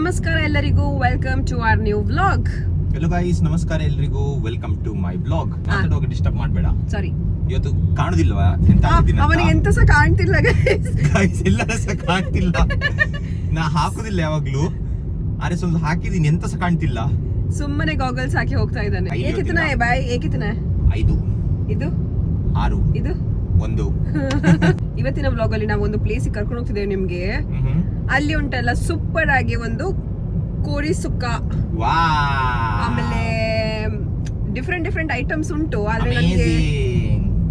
ನಮಸ್ಕಾರ ಎಲ್ಲರಿಗೂ, welcome to our new vlog. Hello guys, ನಮಸ್ಕಾರ ಎಲ್ರಿಗೂ, ವೆಲ್ಕಮ್ ಟು ಮೈ ಬ್ಲಾಗ್. ಮಾತಾಡುವಾಗ ಡಿಸ್ಟರ್ಬ್ ಮಾಡಬೇಡ. ಸಾರಿ, ಇವತ್ತು ಕಾಣುದಿಲ್ವಾ ಎಂತ ಅವನಿಗೆ ಎಂತ ಸಹ ಕಾಣ್ತಿಲ್ಲ ಗೈಸ್, ಎಲ್ಲರ ಸಹ ಕಾಣ್ತಿಲ್ಲ. ನಾ ಹಾಕುದಿಲ್ಲ ಯಾವಾಗ್ಲೂ, ಅರೆ ಸ್ವಲ್ಪ ಹಾಕಿದೀನಿ, ಎಂತ ಸಹ ಕಾಣ್ತಿಲ್ಲ. ಸುಮ್ಮನೆ ಗಾಗಲ್ಸ್ ಹಾಕಿ ಹೋಗ್ತಾ ಇದ್ದಾನೆ. ಏಕಿತನ ಬಾಯ್, ಏಕಿತನ 5 ಇದು 6 ಇದು 1. ಇವತ್ತಿನ ವ್ಲಾಗ್ ಅಲ್ಲಿ ನಾವು ಒಂದು ಪ್ಲೇಸ್ ಕರ್ಕೊಂಡು ಹೋಗ್ತಿದ್ದೇವೆ ನಿಮ್ಗೆ. ಅಲ್ಲಿ ಉಂಟಲ್ಲ ಸೂಪರ್ ಆಗಿ ಒಂದು ಕೋಳಿ ಸುಕ್ಕ, ಆಮೇಲೆ ಡಿಫ್ರೆಂಟ್ ಐಟಮ್ಸ್ ಉಂಟು. ಆದ್ರೆ ನನಗೆ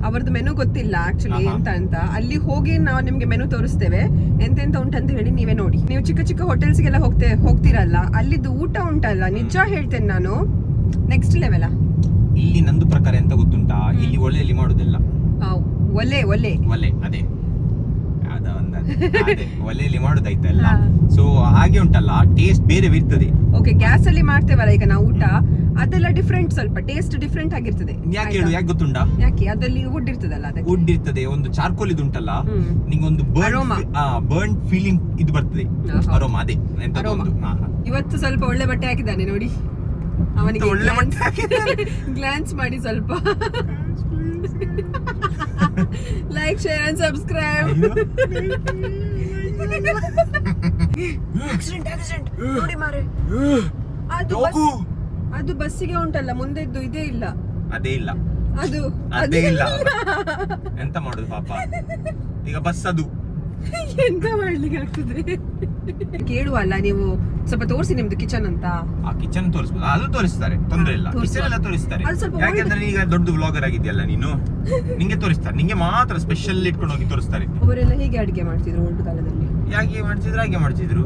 ಅವರದ್ದು ಮೆನು ಗೊತ್ತಿಲ್ಲ ಆಕ್ಚುಲಿ ಎಂತ ಅಂತ. ಅಲ್ಲಿ ಹೋಗಿ ನಾವು ನಿಮ್ಗೆ ಮೆನು ತೋರಿಸ್ತೇವೆ, ಎಂತೆಂತ ಉಂಟಂತ ಹೇಳಿ ನೀವೇ ನೋಡಿ. ನೀವು ಚಿಕ್ಕ ಚಿಕ್ಕ ಹೋಟೆಲ್ಸ್ಗೆಲ್ಲ ಹೋಗ್ತಿರಲ್ಲ, ಅಲ್ಲಿದ್ದು ಊಟ ಉಂಟಲ್ಲ, ನಿಜ ಹೇಳ್ತೇನೆ ನಾನು, ನೆಕ್ಸ್ಟ್ ಲೆವೆಲ್. ಇಲ್ಲಿ ನಂದು ಪ್ರಕಾರ ಎಂತ ಗೊತ್ತುಂಟಾ, ಇಲ್ಲಿ ಒಲೆಯಲ್ಲಿ ಮಾಡುದಿಲ್ಲ. ಒಲೆ ಅದೇ ಒಲೆಯಲ್ಲಿ ಮಾಡುದಾಯ್ತಲ್ಲ. ಸೊ ಹಾಗೆ ಉಂಟಲ್ಲ, ಟೇಸ್ಟ್ ಬೇರೆ ಇರ್ತದೆ. ಓಕೆ, ಗ್ಯಾಸ್ ಅಲ್ಲಿ ಮಾಡ್ತೇವಲ್ಲ ಈಗ ನಾವು ಊಟ, ಅದೆಲ್ಲ ಡಿಫ್ರೆಂಟ್, ಸ್ವಲ್ಪ ಟೇಸ್ಟ್ ಡಿಫ್ರೆಂಟ್ ಆಗಿರ್ತದೆ. ಯಾಕೆ ಗೊತ್ತುಂಟಾ? ಯಾಕೆ ಅದಲ್ಲಿ ವುಡ್ ಇರ್ತದಲ್ಲ, ಅದಕ್ಕೆ ವುಡ್ ಇರ್ತದೆ. ಒಂದು ಚಾರ್ಕೋಲ್ ಇದುಂಟಲ್ಲ, ನಿಂಗೊಂದು ಬರ್ನ್ ಫೀಲಿಂಗ್ ಇದು ಬರ್ತದೆ, ಅರೋಮಾ. ಅದೇ ಇವತ್ತು ಸ್ವಲ್ಪ ಒಳ್ಳೆ ಬಟ್ಟೆ ಹಾಕಿದ್ದಾನೆ ನೋಡಿ, ಅವನಿಗೆ ಒಳ್ಳೆ ಬಟ್ಟೆ ಗ್ಲಾನ್ಸ್ ಮಾಡಿ ಸ್ವಲ್ಪ. Like, share and subscribe. Accident ನೋಡಿ ಮಾರೆ, ಅದು ಬಸ್ಸಿಗೆ ಉಂಟಲ್ಲ ಮುಂದೆದ್ದು, ಇದೇ ಇಲ್ಲ, ಅದೇ ಇಲ್ಲ, ಅದೇ ಇಲ್ಲ. ಎಂತ ಮಾಡುದು ಪಾಪ, ಈಗ ಬಸ್ ಅದು ಎಂತ ಮಾಡ್ಲಿಕ್ಕೆ ಆಗ್ತದೆ. ಕೇಳುವಲ್ಲ ನೀವು, ಸ್ವಲ್ಪ ತೋರಿಸಿ ನಿಮ್ದು ಕಿಚನ್ ಅಂತ. ಆ ಕಿಚನ್ ತೋರಿಸ್ಬೋದು, ಅದು ತೋರಿಸ್ತಾರೆ, ತೊಂದ್ರೆ ಇಲ್ಲ. ಕಿಚನ್ ಎಲ್ಲ ತೋರಿಸ್ತಾರೆ, ಯಾಕೆಂದ್ರೆ ಈಗ ದೊಡ್ಡ ವ್ಲಾಗರ್ ಆಗಿದೆಯಲ್ಲ ನೀನು, ನಿಂಗೆ ತೋರಿಸ್ತಾರೆ. ನಿಂಗೆ ಮಾತ್ರ ಸ್ಪೆಷಲ್ ಇಟ್ಕೊಂಡು ಹೋಗಿ ತೋರಿಸ್ತಾರೆ. ಅವರೆಲ್ಲ ಹೀಗೆ ಅಡಿಗೆ ಮಾಡ್ತಿದ್ರು ಓಲ್ಡ್ ಕಾಲದಲ್ಲಿ. ಹಾಗೆ ಮಾಡ್ತಿದ್ರು.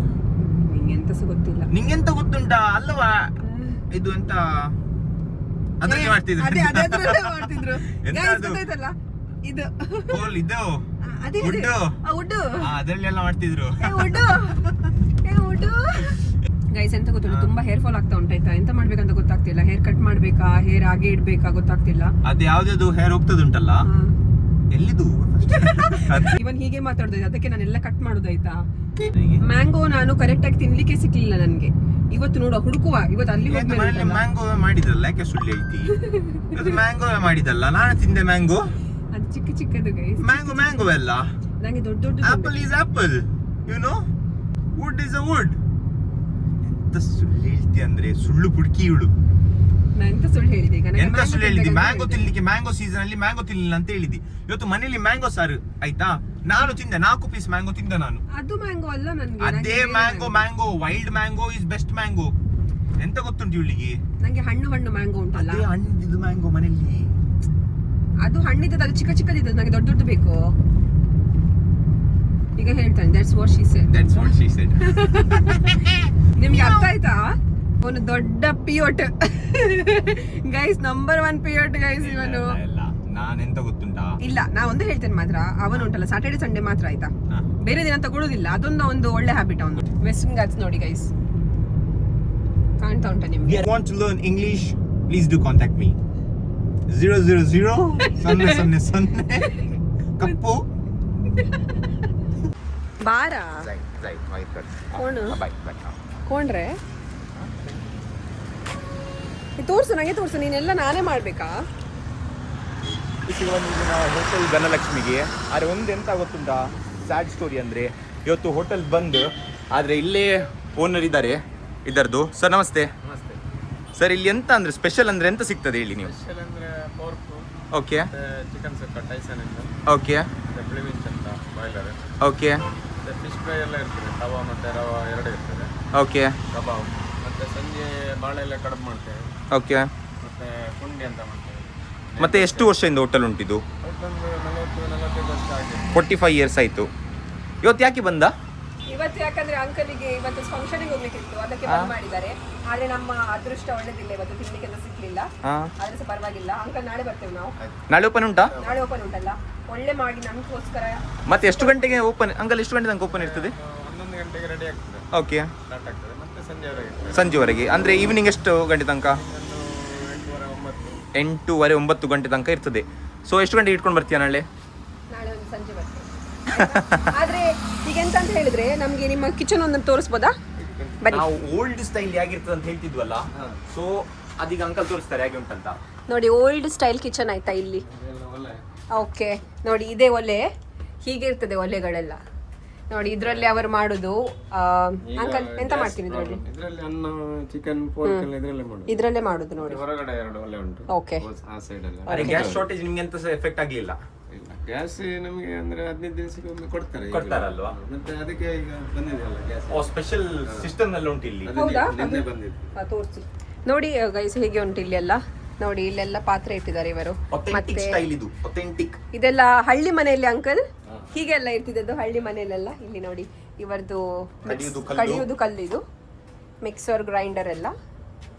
ನಿಂಗೆಂತ ಸಹ ಗೊತ್ತಿಲ್ಲ. ನಿಂಗೆಂತ ಗೊತ್ತುಂಟಾ ಅಲ್ವಾ, ಇದು ಎಂತ ಅದ್ರಲ್ಲಿ ಮಾಡ್ತಿದ್ರು. ಇದು ಅದರಲ್ಲೆಲ್ಲ ಮಾಡ್ತಿದ್ರು. ಗೈಸ್, ಎಂತ ಗೊತ್ತಿಲ್ಲ, ತುಂಬಾ ಹೇರ್ ಫಾಲ್ ಆಗ್ತಾ ಉಂಟಾಯ್ತಾ, ಎಂತ ಮಾಡ್ಬೇಕಂತ ಗೊತ್ತಾಗ್ತಿಲ್ಲ. ಹೇರ್ ಕಟ್ ಮಾಡ್ಬೇಕಾ, ಹೇರ್ ಹಾಗೆ ಇಡ್ಬೇಕಾ ಗೊತ್ತಾಗ್ತಿಲ್ಲ. ಅದು ಯಾವ್ದು ಹೇರ್ ಹೋಗ್ತದುಂಟಲ್ಲ, ಎಲ್ಲಿದು ಇವನ್ ಹೀಗೆ ಮಾತಾಡ್ದೆ, ಅದಕ್ಕೆ ನಾನೆಲ್ಲ ಕಟ್ ಮಾಡೋದಾಯ್ತಾ. ಮ್ಯಾಂಗೋ ನಾನು ಕರೆಕ್ಟ್ ಆಗಿ ತಿನ್ಲಿಕ್ಕೆ ಸಿಕ್ಲಿಲ್ಲ ನನ್ಗೆ ಇವತ್ತು. ನೋಡುವ ಹುಡುಕುವ, ಇವತ್ತು ಅಲ್ಲಿ ಮ್ಯಾಂಗೋ ಮಾಡಿದ್ರಲ್ಲ, ಯಾಕೆ ಸುಳ್ಳು ಹೇಳ್ತಿ? ಇದು ಮ್ಯಾಂಗೋ ಮಾಡಿದಲ್ಲ, ನಾನು ತಿಂದೆ ಮ್ಯಾಂಗೋ. ಅದು ಚಿಕ್ಕದು ಗೈಸ್, ಮ್ಯಾಂಗೋ ಅಲ್ಲ, ನಂಗೆ ದೊಡ್ಡ apple is apple, you know, wood is a wood. ಎಂತ ಸುಳ್ಳು ಹೇಳ್ತಿ ಅಂದ್ರೆ, ಸುಳ್ಳು ಪುಡ್ಕಿ ಇವಳು. ನಾನು ಎಂತ ಸುಳ್ಳು ಹೇಳಿದೆ ಈಗ? ಎಂತ ಸುಳ್ಳು ಹೇಳಿದಿ? ಮ್ಯಾಂಗೋ ತಿನ್ಲಿಕ್ಕೆ, ಮ್ಯಾಂಗೋ ಸೀಸನ್ ಅಲ್ಲಿ ಮ್ಯಾಂಗೋ ತಿನ್ಲಿಲ್ಲ ಅಂತ ಹೇಳಿದಿ. ಇವತ್ತು ಮನೇಲಿ ಮ್ಯಾಂಗೋ ಸಾರು ಆಯ್ತಾ, ನಾನು ತಿಂದೆ, 4 ಪೀಸ್ ಮ್ಯಾಂಗೋ ತಿಂದೆ ನಾನು. ಅದು ಮ್ಯಾಂಗೋ ಅಲ್ಲ ನನ್ಗೆ. ಅದೇ mango wild mango is best mango. ಎಂತ ಗೊತ್ತುಂಟು ಇವಳಿಗೆ? ನಂಗೆ ಹಣ್ಣು ಮ್ಯಾಂಗೋ ಉಂಟಲ್ಲ, ಹಣ್ಣಿದ್ದು ಮ್ಯಾಂಗೋ ಮನೇಲಿ. ಅದು ಹಣ್ಣಿದ್ದದ್ದು, ಅದು ಚಿಕ್ಕದಿದ್ದು, ನಂಗೆ ದೊಡ್ಡದು ಬೇಕು. ಈಗ ಹೇಳ್ತಾನೆ, that's what she said. ನಿಮ್ಗೆ ಅರ್ಥ ಆಯ್ತಾ? ಒಂದು ದೊಡ್ಡ ಪಿಯೋಟ್ ಗೈಸ್, ನಂಬರ್ 1 ಪಿಯೋಟ್ ಗೈಸ್ ಇವನು. ನಾನೆಂತ ಗೊತ್ತುಂಟಾ? ಇಲ್ಲ, ನಾ ಒಂದು ಹೇಳ್ತೇನೆ ಮಾತ್ರ, ಅವನು ಉಂಟಲ್ಲ ಸ್ಯಾಟರ್ಡೆ ಸಂಡೇ ಮಾತ್ರ ಆಯ್ತಾ, ಬೇರೆ ದಿನ ತಗೊಳ್ಳೋದಿಲ್ಲ. ಅದೊಂದು ಒಂದು ಒಳ್ಳೆ ಹ್ಯಾಬಿಟ್ ಅವನು. ವೆಸ್ಟರ್ನ್ ಘಾಟ್ಸ್ ನೋಡಿ ಗೈಸ್, ಕಾಣ್ತಾ ಉಂಟಾ ನಿಮ್ಗೆ? You want to learn English? Please do contact me. 000 ಕಪ್ಪು ಬಾರ ಕೊಂಡ್ರೆ ತೋರ್ಸು, ನಂಗೆ ತೋರ್ಸು. ನೀನೆಲ್ಲ ನಾನೇ ಮಾಡ್ಬೇಕಾ? ಹೋಟೆಲ್ ಧನಲಕ್ಷ್ಮಿಗೆ. ಆದ್ರೆ ಒಂದು ಎಂತ ಗೊತ್ತುಂಟಾ ಸ್ಯಾಡ್ ಸ್ಟೋರಿ ಅಂದ್ರೆ, ಇವತ್ತು ಹೋಟೆಲ್ ಬಂದು, ಆದ್ರೆ ಇಲ್ಲೇ ಓನರ್ ಇದ್ದಾರೆ ಇದರದ್ದು. ಸರ್ ನಮಸ್ತೆ. ಸರ್, ಇಲ್ಲಿ ಎಂತ ಅಂದ್ರೆ ಸ್ಪೆಷಲ್ ಅಂದ್ರೆ ಎಂತ ಸಿಗ್ತದೆ ಹೇಳಿ ನೀವು? ಓಕೆ, ಚಿಕನ್ ಸುಕ್ಕ ಟೈಸನ್ ಇಂದ. ಓಕೆ, ಬಿಳಿ ಮೀನು ಅಂತ ಬಾಯ್ಲರ್. ಓಕೆ, ಫಿಶ್ ಫ್ರೈ ಎಲ್ಲ ಇರ್ತದೆ, ತವಾ ಮತ್ತೆ ರವಾ ಎರಡು ಇರ್ತದೆ. ಓಕೆ, ಕಬಾಬ್, ಮತ್ತೆ ಸಂಜೆ ಬಾಳೆ ಎಲ್ಲ ಕಡುಬು ಮಾಡ್ತೇವೆ. ಓಕೆ, ಮತ್ತೆ ಪುಂಡಿ ಅಂತ ಮಾಡ್ತೇವೆ. ಮತ್ತೆ ಎಷ್ಟು ವರ್ಷದಿಂದ ಹೋಟೆಲ್ ಉಂಟಿದು? ಒಟ್ಟೊಂದು 40-45 ವರ್ಷ ಆಗಿದೆ. 45 ಇಯರ್ಸ್ ಆಯ್ತು. ಇವತ್ತು ಯಾಕೆ ಬಂದ? ಇವತ್ತು ಯಾಕಂದ್ರೆ ಅಂಕಲಿಗೆ ಇವತ್ತು ಫಂಕ್ಷನ್ಗೆ ಹೋಗ್ಲಿಕ್ಕಿತ್ತು, ಅದಕ್ಕೆ ಬಂದ್ ಮಾಡಿದ್ದಾರೆ. ಆದ್ರೆ ನಮ್ಮ ಅದೃಷ್ಟ ಒಳ್ಳೇದಿಲ್ಲ, ಇವತ್ತು ತಿನ್ಲಿಕ್ಕೆ ಸಿಕ್ಲಿಲ್ಲ. ಆದ್ರೆ ಸಹ ಪರವಾಗಿಲ್ಲ, ಅಂಕಲ್ ನಾಳೆ ಬರ್ತೇವೆ ನಾವು. ನಾಳೆ ಓಪನ್ ಉಂಟಾ? ನಾಳೆ ಓಪನ್ ಉಂಟಲ್ಲ, ಒಳ್ಳೆ ಮಾಡಿ ನಮ್ಗೋಸ್ಕರ. ಮತ್ತೆ ಎಷ್ಟು ಗಂಟೆಗೆ ಓಪನ್ ಅಂಕಲ್? ಎಷ್ಟು ಗಂಟೆ ತನಕ ಓಪನ್ ಇರ್ತದೆ? 11 ಗಂಟೆಗೆ ರೆಡಿ ಆಗ್ತದೆ. ಓಕೆ, ಸ್ಟಾರ್ಟ್ ಆಗ್ತದೆ. ಮತ್ತೆ ಸಂಜೆವರೆಗೆ ಅಂದ್ರೆ ಈವ್ನಿಂಗ್ ಎಷ್ಟು ಗಂಟೆ ತನಕ? 8:30 9 ಗಂಟೆ ತನಕ ಇರ್ತದೆ. ಸೊ ಎಷ್ಟು ಗಂಟೆಗೆ ಇಟ್ಕೊಂಡು ಬರ್ತೀಯ ನಾಳೆ? ನಾಳೆ ಒಂದು ಸಂಜೆ ಬರ್ತೇನೆ. ಆದ್ರೆ ಈಗ ಎಂತ ಅಂತ ಹೇಳಿದ್ರೆ, ನಮ್ಗೆ ನಿಮ್ಮ ಕಿಚನ್ ಒಂದು ತೋರಿಸ್ಬೋದಾ? ಬನ್ನಿ. ನಾವು ಓಲ್ಡ್ ಸ್ಟೈಲ್ ಹೇಗಿರ್ತದೆ ಅಂತ ಹೇಳ್ತಿದ್ವಲ್ಲ, ಸೊ ಅದೀಗ ಅಂಕಲ್ ತೋರಿಸ್ತಾರೆ ಹೇಗೆ ಉಂಟಂತ. ನೋಡಿ ಓಲ್ಡ್ ಸ್ಟೈಲ್ ಕಿಚನ್ ಆಯ್ತಾ ಇಲ್ಲಿ. ಓಕೆ ನೋಡಿ ಇದೇ ಒಲೆ, ಹೀಗೆ ಇರ್ತದೆ ಒಲೆಗಳೆಲ್ಲ. ನೋಡಿ ಇದ್ರಲ್ಲಿ ಅವರು ಮಾಡುದು. ಅಂಕಲ್ ಎಂತ ಮಾಡ್ತೀವಿ ಇದ್ರಲ್ಲಿ? ಇದರಲ್ಲಿ ಅನ್ನ, ಚಿಕನ್, ಪೋರ್ಕ್ ಎಲ್ಲ ಇದರಲ್ಲೇ ಮಾಡೋದು. ಇದ್ರಲ್ಲೇ ಮಾಡುದು ನೋಡಿ. ಹೊರಗಡೆ 2 ಒಲೆ ಉಂಟು. ಓಕೆ ಆ ಸೈಡ್ ಅಲ್ಲಿ. ಅರೆ ಗ್ಯಾಸ್ ಶಾರ್ಟೇಜ್ ನಿಮ್ಗೆ ಎಂತ ಎಫೆಕ್ಟ್ ಆಗ್ಲಿಲ್ಲ? ಇಲ್ಲ, ಗ್ಯಾಸ್ ನಮಗೆ ಅಂದ್ರೆ 15 ದಿವಸಕ್ಕೆ ಒಮ್ಮೆ ಕೊಡ್ತಾರೆ. ಕೊಡ್ತಾರಲ್ವಾ? ಮತ್ತೆ ಅದಕ್ಕೆ ಈಗ ಬಂದಿದೆಯಲ್ಲ ಗ್ಯಾಸ್. ಓ ಸ್ಪೆಷಲ್ ಸಿಸ್ಟಮ್ ನಲ್ಲಿ ಉಂಟು ಇಲ್ಲಿ. ಹೌದಾ? ನಿನ್ನೆ ಬಂದಿದೆ. ತೋರಿಸಿ ನೋಡಿ ಗೈಸ್ ಹೇಗೆ ಉಂಟು ಇಲ್ಲಿ ಎಲ್ಲ. ನೋಡಿ ಇಲ್ಲೆಲ್ಲ ಪಾತ್ರೆ ಇಟ್ಟಿದ್ದಾರೆ ಇವರು. ಅಥೆಂಟಿಕ್ ಸ್ಟೈಲ್ ಇದು, ಅಥೆಂಟಿಕ್. ಇದೆಲ್ಲ ಹಳ್ಳಿ ಮನೆಯಲ್ಲಿ ಅಂಕಲ್ ಹೀಗೆಲ್ಲ ಇರ್ತಿದ್ದದ್ದು ಹಳ್ಳಿ ಮನೆಯಲ್ಲೆಲ್ಲ. ಇಲ್ಲಿ ನೋಡಿ ಇವರದು ಕಡಿಯುವುದು ಕಲ್ಲು, ಇದು ಮಿಕ್ಸರ್ ಗ್ರೈಂಡರ್ ಎಲ್ಲ.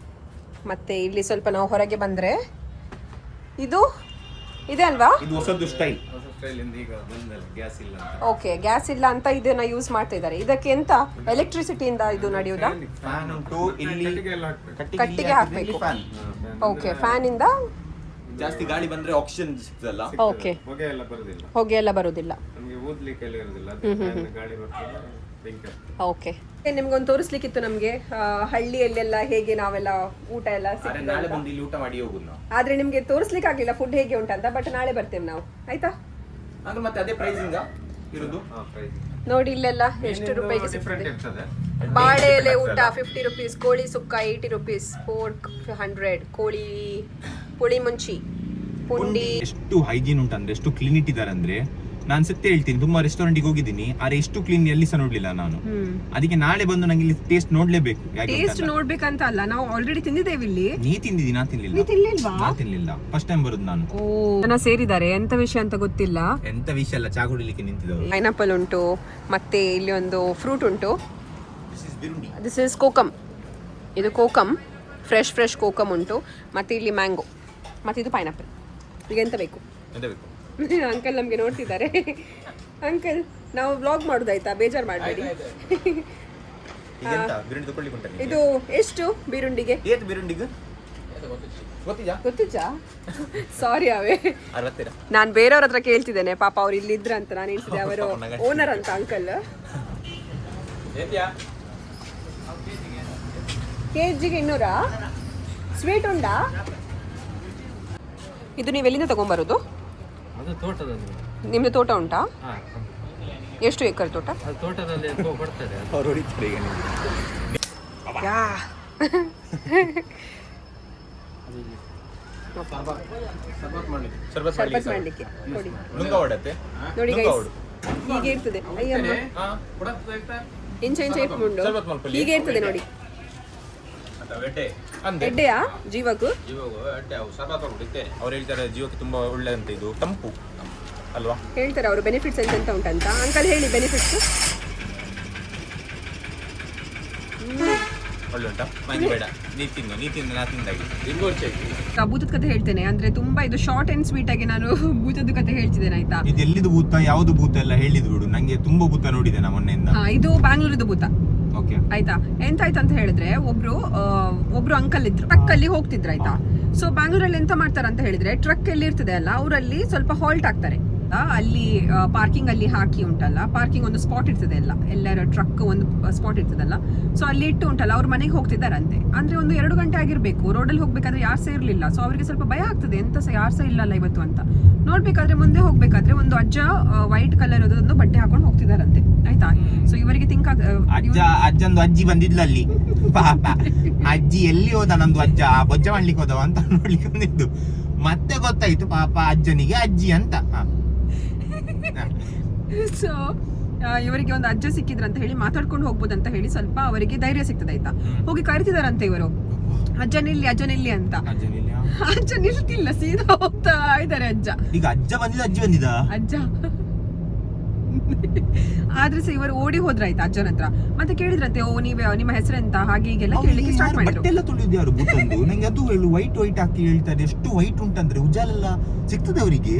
ಮತ್ತೆ ಇಲ್ಲಿ ಸ್ವಲ್ಪ ನಾವು ಹೊರಗೆ ಬಂದ್ರೆ ಇದು ಇದೆ ಅಲ್ವಾ? ಇದು ಹೊಸದು ಸ್ಟೈಲ್. ಹೊಸ ಸ್ಟೈಲ್ ಇಂದ ಈಗ ಬಂದಲ್ಲ, ಗ್ಯಾಸ್ ಇಲ್ಲ ಅಂತ. ಓಕೆ, ಗ್ಯಾಸ್ ಇಲ್ಲ ಅಂತ ಇದನ್ನ ಯೂಸ್ ಮಾಡ್ತಾ ಇದ್ದಾರೆ. ಇದಕ್ಕೆ ಎಂತ ಎಲೆಕ್ಟ್ರಿಸಿಟಿಯಿಂದ ಇದು ನಡೆಯುವುದಾ? ಫ್ಯಾನ್ ಉಂಟು ಇಲ್ಲಿ, ಕಟ್ಟಿಗೆ ಎಲ್ಲ ಹಾಕ್ಬೇಕು. ಕಟ್ಟಿಗೆ ಹಾಕ್ಬೇಕು. ಫ್ಯಾನ್. ಓಕೆ, ಫ್ಯಾನ್ ಇಂದ ಜಾಸ್ತಿ ಗಾಳಿ ಬಂದ್ರೆ ಆಕ್ಸಿಜನ್ ಸಿಗ್ತದಲ್ಲ. ಓಕೆ, ಹೊಗೆ ಎಲ್ಲ ಬರುದಿಲ್ಲ, ಹೊಗೆ ಎಲ್ಲ ಬರುದಿಲ್ಲ. ನಮಗೆ ಊದ್ಲಿಕ್ಕೆ ಎಲ್ಲ ಇರುದಿಲ್ಲ. ಅದು fan ಗಾಳಿ ಬರ್ತದೆ, ಬೆಂಕಿ ಆಗ್ತದೆ. ಓಕೆ, ನಿಮ್ಗೊಂದು ತೋರಿಸ್ಲಿಕ್ಕಿತ್ತು ನಮ್ಗೆ ಹಳ್ಳಿಯಲ್ಲೆಲ್ಲ ಹೇಗೆ ನಾವೆಲ್ಲ ಊಟ ಎಲ್ಲ ಅರೆ ಸಿಗ್ತದೆ ನಾಳೆ ಅಂತ. ಬಂದು ಇಲ್ಲಿ ಊಟ ಮಾಡಿ ಹೋಗುದು ನಾವು. ಆದ್ರೆ ನಿಮ್ಗೆ ತೋರಿಸ್ಲಿಕ್ಕೆ ಆಗ್ಲಿಲ್ಲ ಫುಡ್ ಹೇಗೆ ಉಂಟಂತ. ಬಟ್ ನಾಳೆ ಬರ್ತೇವೆ ನಾವು, ಆಯ್ತಾ? ಅಂದ್ರೆ ಮತ್ತೆ ಅದೇ ಪ್ರೈಸಿಂಗ್ ಇರುದು. ಪ್ರೈಸ್ ನೋಡಿ ಇಲ್ಲೆಲ್ಲ ಎಷ್ಟು ರೂಪಾಯಿಗೆ ಡಿಫ್ರೆಂಟ್ ಸಿಗ್ತದೆ. ಇರ್ತದೆ. ಬಾಳೆ ಎಲೆ ಊಟ 50 ರುಪೀಸ್, ಕೋಳಿ ಸುಕ್ಕ 80 ರುಪೀಸ್, ಪೋರ್ಕ್ 100, ಕೋಳಿ ಪುಳಿ ಮುಂಚಿ, ಪುಂಡಿ. ಎಷ್ಟು ಹೈಜೀನ್ ಉಂಟಂದ್ರೆ, ಎಷ್ಟು ಕ್ಲೀನ್ ಇಟ್ಟಿದ್ದಾರೆ ಅಂದ್ರೆ, ನಾನು ಸತ್ಯ ಹೇಳ್ತೀನಿ, ತುಂಬಾ ರೆಸ್ಟೋರೆಂಟ್ಗೆ ಹೋಗಿದ್ದೀನಿ, ಆದ್ರೆ ಎಷ್ಟು ಕ್ಲೀನ್ ಎಲ್ಲಿ ಸಹ ನೋಡ್ಲಿಲ್ಲ ನಾನು. ಅದಕ್ಕೆ ನಾಳೆ ಬಂದು ನಂಗೆ ಇಲ್ಲಿ ಟೇಸ್ಟ್ ನೋಡ್ಲೇಬೇಕು. ಟೇಸ್ಟ್ ನೋಡ್ಬೇಕಂತ ಅಲ್ಲ, ನಾವು ಆಲ್ರೆಡಿ ತಿಂದಿದ್ದೇವೆ ಇಲ್ಲಿ. ನೀ ತಿಂದಿದ್ದೀನಿ, ನಾ ತಿನ್ಲಿಲ್ಲ. ನೀ ತಿನ್ಲಿಲ್ವಾ? ನಾ ತಿನ್ಲಿಲ್ಲ, ಫಸ್ಟ್ ಟೈಮ್ ಬರುದು ನಾನು. ಜನ ಸೇರಿದ್ದಾರೆ, ಎಂತ ವಿಷಯ ಅಂತ ಗೊತ್ತಿಲ್ಲ. ಎಂತ ವಿಷಯ ಅಲ್ಲ, ಚಾ ಕುಡಿಲಿಕ್ಕೆ ನಿಂತಿದ್ದವರು. ಪೈನಾಪಲ್ ಉಂಟು, ಮತ್ತೆ ಇಲ್ಲಿ ಒಂದು ಫ್ರೂಟ್ ಉಂಟು. This is birundi. This is kokum. ಇದು ಕೋಕಮ್, ಫ್ರೆಶ್ ಕೋಕಮ್ ಉಂಟು. ಮತ್ತೆ ಇಲ್ಲಿ ಮ್ಯಾಂಗೋ, ಮತ್ತೆ ಇದು ಪೈನಾಪಲ್. ಈಗ ಎಂತ ಬೇಕು? ಎಂತ ಬೇಕು? ಅಂಕಲ್ ನಮ್ಗೆ ನೋಡ್ತಿದ್ದಾರೆ. ಅಂಕಲ್ ನಾವು ವ್ಲಾಗ್ ಮಾಡುದಾಯ್ತಾ? ಬೇಜಾರು ಮಾಡಬೇಡಿ. ಈಗ ಎಂತ ಬಿರುಂಡಿ ತಗೊಳ್ಳಿಕ್ಕೆ ಉಂಟಾ ನಿಮ್ಗೆ? ಇದು ಎಷ್ಟು ಬಿರುಂಡಿಗೆ? ಏತ್ ಬಿರುಂಡಿಗೆ ಗೊತ್ತಿದ್ಯಾ? ಗೊತ್ತಿಚ್ಚಾ? ಸಾರಿ ಅವೇ, 60. ನಾನು ಬೇರೆಯವ್ರ ಹತ್ರ ಕೇಳ್ತಿದ್ದೇನೆ. ಪಾಪ ಅವ್ರು ಇಲ್ಲಿದ್ರ ಅಂತ ನಾನು ಎಣಿಸಿದೆ ಅವರು ಓನರ್ ಅಂತ. ಅಂಕಲ್ ಕೆಜಿಗೆ 200. ಸ್ವೀಟ್ ಉಂಟಾ? ಇದು ನೀವು ಎಲ್ಲಿಂದ ತಗೊಂಡ್ಬರೋದು? ಅದು ತೋಟದಲ್ಲಿ. ನಿಮ್ದು ತೋಟ ಉಂಟಾ? ಎಷ್ಟು ಎಕರೆ ತೋಟ? ಅದು ತೋಟದಲ್ಲಿ ಕೊಡ್ತಾರೆ. ಅವ್ರು ಹೊಡಿತಾರೆ ಈಗ ನಿಮ್ಗೆ. ಯಾ ಸರ್ಬತ್ ಶರ್ಬತ್ ಮಾಡ್ಲಿಕ್ಕೆ ನೋಡಿ. ನುಂಗ ಹೊಡತ್ತೆ. ನೋಡಿ ನುಂಗ ಗೈಸ್, ಹೊಡು. ಹೀಗೆ ಇರ್ತದೆ. ಅಯ್ಯಮ್ಮ, ಇಂಚ ಮುಂಡು ಶರ್ಬತ್ ಮಲ್ಪಲ್ಲಿ. ಹೀಗೆ ಇರ್ತದೆ ನೋಡಿ. ಅಂದೆ ಎಡ್ಡೆಯಾ ಜೀವಕ್ಕೂ? ಅವ್ರು ಹೇಳ್ತಾರೆ ಜೀವಕ್ಕೆ ತುಂಬಾ ಒಳ್ಳೆ ಅಂತ, ಇದು ತಂಪು ಅಲ್ವಾ? ಹೇಳ್ತಾರೆ ಅವರು ಬೆನಿಫಿಟ್ಸ್ ಎಂತ ಉಂಟಂತ. ಅಂಕಲ್ ಹೇಳಿ ಬೆನಿಫಿಟ್ಸ್. ಒಳ್ಳೆ ಉಂಟಾ? ನಂಗೆ ಬೇಡ, ನೀ ತಿಂದು ನಾ ತಿಂದಾಗಿ. ಭೂತದ ಕತೆ ಹೇಳ್ತೇನೆ. ಅಂದ್ರೆ ತುಂಬಾ ಇದು ಶಾರ್ಟ್ ಅಂಡ್ ಸ್ವೀಟ್ ಆಗಿ ನಾನು ಭೂತದ ಕತೆ ಹೇಳ್ತಿದ್ದೇನೆ, ಆಯ್ತಾ? ಇದು ಎಲ್ಲಿದು ಭೂತ, ಯಾವ್ದು ಭೂತ ಎಲ್ಲ ಹೇಳಿದ್ ಬಿಡು. ನಂಗೆ ತುಂಬಾ ಭೂತ ನೋಡಿದೆ ನಾ ಮೊನ್ನೆಯಿಂದ. ಇದು ಬ್ಯಾಂಗ್ಳೂರಿದು ಭೂತ, ಓಕೆ ಆಯ್ತಾ? ಎಂತ ಆಯ್ತು ಅಂತ ಹೇಳಿದ್ರೆ, ಒಬ್ರು ಅಂಕಲ್ ಇದ್ರು, ಟ್ರಕ್ ಅಲ್ಲಿ ಹೋಗ್ತಿದ್ರು, ಆಯ್ತಾ? ಸೊ ಬ್ಯಾಂಗ್ಳೂರಲ್ಲಿ ಎಂತ ಮಾಡ್ತಾರೆ ಅಂತ ಹೇಳಿದ್ರೆ, ಟ್ರಕ್ ಎಲ್ಲಿ ಇರ್ತದೆ ಅಲ್ಲ, ಅವರಲ್ಲಿ ಸ್ವಲ್ಪ ಹಾಲ್ಟ್ ಆಗ್ತಾರೆ. ಅಲ್ಲಿ ಪಾರ್ಕಿಂಗ್ ಅಲ್ಲಿ ಹಾಕಿ ಉಂಟಲ್ಲ, ಪಾರ್ಕಿಂಗ್ ಒಂದು ಸ್ಪಾಟ್ ಇರ್ತದೆ ಅಲ್ಲ, ಎಲ್ಲರ ಟ್ರಕ್ ಒಂದು ಸ್ಪಾಟ್ ಇರ್ತದಲ್ಲ, ಸೊ ಅಲ್ಲಿ ಇಟ್ಟು ಉಂಟಲ್ಲ, ಅವ್ರ ಮನೆಗೆ ಹೋಗ್ತಿದ್ದಾರಂತೆ. ಅಂದ್ರೆ ಒಂದು 2 ಗಂಟೆ ಆಗಿರ್ಬೇಕು. ರೋಡಲ್ಲಿ ಹೋಗ್ಬೇಕಾದ್ರೆ ಯಾರು ಸಹ ಇರ್ಲಿಲ್ಲ. ಸೊ ಅವರಿಗೆ ಸ್ವಲ್ಪ ಭಯ ಆಗ್ತದೆ, ಎಂತ ಸಹ ಯಾರು ಸಹ ಇಲ್ಲಲ್ಲ ಇವತ್ತು ಅಂತ. ನೋಡ್ಬೇಕಾದ್ರೆ ಮುಂದೆ ಹೋಗ್ಬೇಕಾದ್ರೆ ಒಂದು ಅಜ್ಜ ವೈಟ್ ಕಲರ್ ಒಂದು ಬಟ್ಟೆ ಹಾಕೊಂಡು ಹೋಗ್ತಿದಾರಂತೆ, ಆಯ್ತಾ? ಸೊ ಇವರಿಗೆ ಅಜ್ಜಂದು ಅಜ್ಜಿ ಬಂದಿದ್ಲ ಅಲ್ಲಿ, ಪಾಪ ಅಜ್ಜಿ ಎಲ್ಲಿ ಹೋದ, ನಂದು ಅಜ್ಜ ಬೊಜ್ಜ ಮಾಡ್ಲಿಕ್ಕೆ ಹೋದವ ಅಂತ ನೋಡ್ಲಿಕ್ಕೆ ಬಂದಿದ್ದು. ಮತ್ತೆ ಗೊತ್ತಾಯ್ತು ಪಾಪ ಅಜ್ಜನಿಗೆ ಅಜ್ಜಿ ಅಂತ. ಸೊ ಇವರಿಗೆ ಒಂದು ಅಜ್ಜ ಸಿಕ್ಕಿದ್ರಂತ ಹೇಳಿ ಮಾತಾಡ್ಕೊಂಡು ಹೋಗ್ಬೋದಂತ ಹೇಳಿ ಸ್ವಲ್ಪ ಅವರಿಗೆ ಧೈರ್ಯ ಸಿಗ್ತದೆ, ಆಯ್ತಾ? ಹೋಗಿ ಕರಿತಿದಾರಂತೆ ಇವರು, ಅಜ್ಜ ನಿಲ್ಲಿ ಅಂತ. ಅಜ್ಜ ನಿಲ್ತಿಲ್ಲ, ಸೀದಾ ಹೋಗ್ತಾ ಇದ್ದಾರೆ ಅಜ್ಜ. ಈಗ ಅಜ್ಜ ಬಂದಿದ ಅಜ್ಜಿ ಬಂದಿದ ಅಜ್ಜ ಆದ್ರೆ ಸಹ ಇವರು ಓಡಿ ಹೋದ್ರಾಯ್ತಾ ಅಜ್ಜನ ಹತ್ರ. ಮತ್ತೆ ಕೇಳಿದ್ರಂತೆ, ಓ ನಿಮ್ಮ ಹೆಸರೆಂತ ಹಾಗೆ ಹೀಗೆಲ್ಲ ಕೇಳಲಿಕ್ಕೆ ಸ್ಟಾರ್ಟ್ ಮಾಡಿದ್ರು. ಬಟ್ಟೆಲ್ಲ ತುಳಿದ್ಯಾರು ಭೂತಂದು? ನಂಗೆ ಅದು ಹೇಳು, ವೈಟ್ ಹಾಕಿ ಹೇಳ್ತಾರೆ. ಎಷ್ಟು ವೈಟ್ ಉಂಟಂದ್ರೆ ಉಜಾಲೆಲ್ಲ ಸಿಗ್ತದೆ ಅವರಿಗೆ.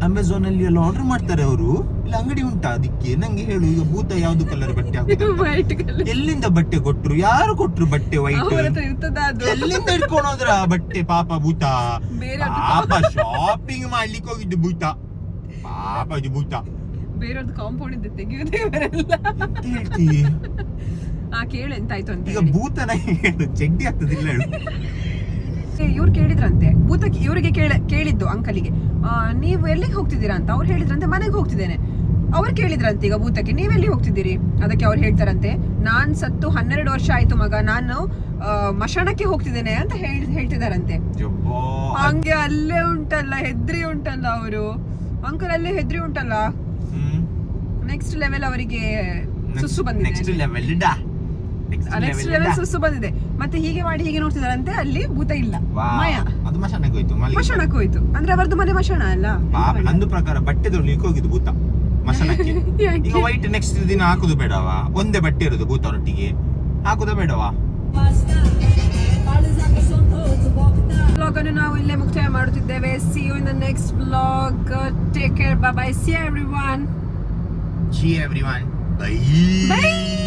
ಅಮೆಝಾನ್ ಅಲ್ಲಿ ಎಲ್ಲ ಆರ್ಡರ್ ಮಾಡ್ತಾರೆ ಅವರು. ಇಲ್ಲ ಅಂಗಡಿ ಉಂಟಾ ಅದಕ್ಕೆ? ನಂಗೆ ಹೇಳು, ಈಗ ಭೂತ ಯಾವ್ದು ಕಲರ್ ಬಟ್ಟೆ ಹಾಕುದು? White colour. ಎಲ್ಲಿಂದ ಬಟ್ಟೆ ಕೊಟ್ರು? ಯಾರು ಕೊಟ್ರು ಬಟ್ಟೆ ವೈಟ್? ಇರ್ತದ ಅದು. ಎಲ್ಲಿಂದ ಇಟ್ಕೊಂಡೋದ್ರ ಬಟ್ಟೆ? ಪಾಪ ಭೂತ, ಬೇರೆ ಪಾಪ ಶಾಪಿಂಗ್ ಮಾಡ್ಲಿಕ್ಕೆ ಹೋಗಿದ್ದು ಭೂತ, ಪಾಪ ಇದು ಭೂತ. ಬೇರೆಯವ್ರದ್ದು ಕಾಂಪೌಂಡ್ ಇದ್ದ ತೆಗಿಯೋದೇ ಇವರೆಲ್ಲ. ಎಂತ ಹೇಳ್ತಿ? ಕೇಳು ಎಂತಾಯ್ತು ಅಂತ ಈಗ ಹೇಳಿ. ಭೂತನ ಹೇಳು, ಚಡ್ಡಿ ಆಗ್ತದಿಲ್ಲ ಹೇಳು. ಇವ್ರು ಕೇಳಿದ್ರಂತೆ ಭೂತಕ್ಕೆ, ಇವರಿಗೆ ಕೇಳಿದ್ದು ಅಂಕಲಿಗೆ, ನೀವು ಎಲ್ಲಿಗೆ ಹೋಗ್ತಿದ್ದೀರಾ ಅಂತ. ಅವ್ರು ಹೇಳಿದ್ರಂತೆ ಮನೆಗೆ ಹೋಗ್ತಿದ್ದೇನೆ. ಅವ್ರು ಕೇಳಿದ್ರಂತೆ ಈಗ ಭೂತಕ್ಕೆ, ನೀವೆಲ್ಲಿ ಹೋಗ್ತಿದ್ದೀರಿ? ಅದಕ್ಕೆ ಅವ್ರು ಹೇಳ್ತಾರಂತೆ, ನಾನ್ ಸತ್ತು 12 ವರ್ಷ ಆಯ್ತು ಮಗ, ನಾನು ಮಶಾಣಕ್ಕೆ ಹೋಗ್ತಿದ್ದೇನೆ ಅಂತ ಹೇಳ್ತಿದಾರಂತೆ. ಹಂಗೆ ಅಲ್ಲೇ ಉಂಟಲ್ಲ ಹೆದ್ರಿ ಉಂಟಲ್ಲ ಅವರು, ಅಂಕಲ್ ಅಲ್ಲೇ ಹೆದ್ರಿ ಉಂಟಲ್ಲ. ನೆಕ್ಸ್ಟ್ ಲೆವೆಲ್ ಅವರಿಗೆ ಸುಸ್ಸು ಬಂದಿದೆ. ನೆಕ್ಸ್ಟ್ ಲೆವೆಲ್ ಸುಸ್ಸು ಬಂದಿದೆ. ಮತ್ತೆ ಹೀಗೆ ಮಾಡಿ ಹೀಗೆ ನೋಡ್ತಿದಾರಂತೆ, ಅಲ್ಲಿ ಭೂತ ಇಲ್ಲ, ಮಾಯ. ಅದು ಮಶಾನಕ್ಕೆ ಹೋಯ್ತು, ಮಶಾಣಕ್ಕೆ ಹೋಯ್ತು. ಅಂದ್ರೆ ಅವರದ್ದು ಮನೆ ಮಶಾಣ ಅಲ್ಲ. ನಂದು ಪ್ರಕಾರ ಬಟ್ಟೆ ತೊಳಿಲಿಕ್ಕೆ ಹೋಗಿದ್ದು ಭೂತ ಮಶಾನಕ್ಕೆ. ಈಗ ವೈಟ್ ನೆಕ್ಸ್ಟ್ ದಿನ ಹಾಕುದು ಬೇಡವಾ? ಒಂದೇ ಬಟ್ಟೆ ಇರೋದು ಭೂತನೊಟ್ಟಿಗೆ, ಹಾಕುದು ಬೇಡವಾ? ವ್ಲಾಗ್ ಅನ್ನು ನಾವು ಇಲ್ಲೇ ಮುಕ್ತಾಯ ಮಾಡುತ್ತಿದ್ದೇವೆ. See you in the next vlog. Take care. Bye bye. See you everyone. See you everyone. Bye. Bye.